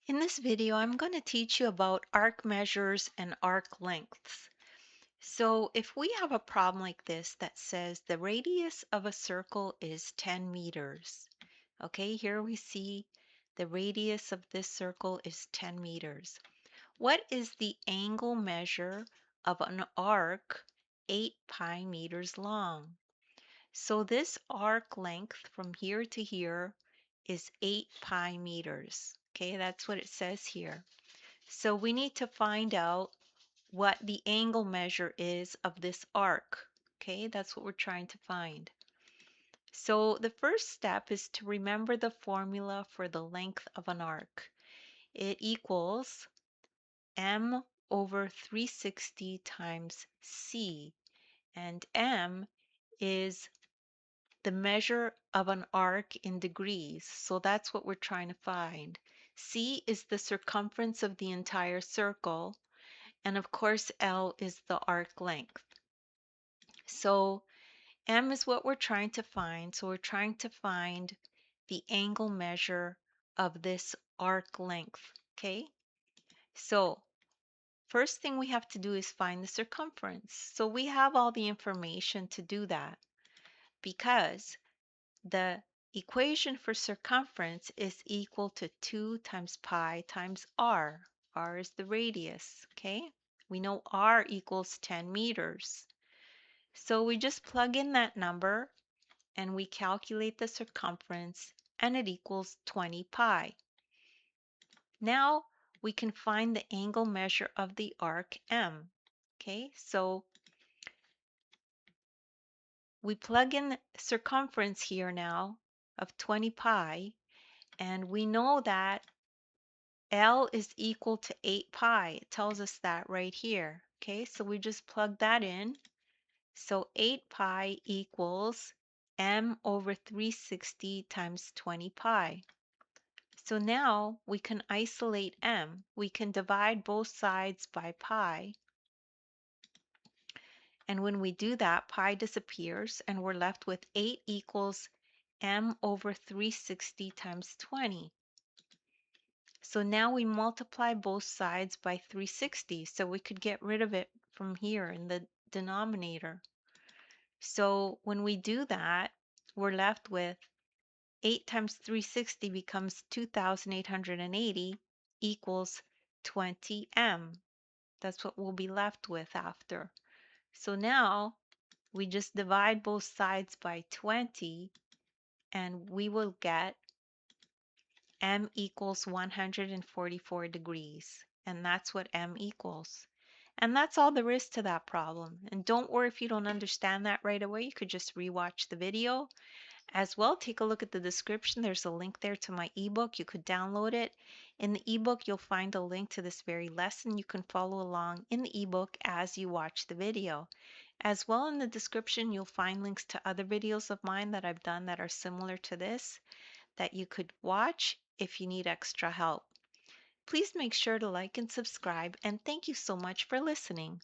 In this video, I'm going to teach you about arc measures and arc lengths. So if we have a problem like this that says the radius of a circle is 10 meters, okay, here we see the radius of this circle is 10 meters. What is the angle measure of an arc 8 pi meters long? So this arc length from here to here is 8 pi meters. Okay, that's what it says here. So we need to find out what the angle measure is of this arc. Okay, that's what we're trying to find. So the first step is to remember the formula for the length of an arc. It equals m over 360 times c, and m is the measure of an arc in degrees. So that's what we're trying to find. C is the circumference of the entire circle. And of course, L is the arc length. So M is what we're trying to find. So we're trying to find the angle measure of this arc length. Okay. So first thing we have to do is find the circumference. So we have all the information to do that because the equation for circumference is equal to 2 times pi times r. R is the radius, okay? We know r equals 10 meters. So we just plug in that number and we calculate the circumference and it equals 20 pi. Now we can find the angle measure of the arc M. Okay, so we plug in circumference here now of 20 pi, and we know that L is equal to 8 pi. It tells us that right here. Okay, so we just plug that in. So 8 pi equals m over 360 times 20 pi. So now we can isolate m. We can divide both sides by pi. And when we do that, pi disappears and we're left with 8 equals m over 360 times 20. So now we multiply both sides by 360, so we could get rid of it from here in the denominator. So when we do that, we're left with 8 times 360 becomes 2,880 equals 20m. That's what we'll be left with after. So now we just divide both sides by 20 and we will get m equals 144 degrees. And that's what m equals. And that's all there is to that problem. And don't worry if you don't understand that right away. You could just rewatch the video. As well, take a look at the description. There's a link there to my ebook. You could download it. In the ebook, you'll find a link to this very lesson. You can follow along in the ebook as you watch the video. As well, in the description, you'll find links to other videos of mine that I've done that are similar to this that you could watch if you need extra help. Please make sure to like and subscribe, and thank you so much for listening.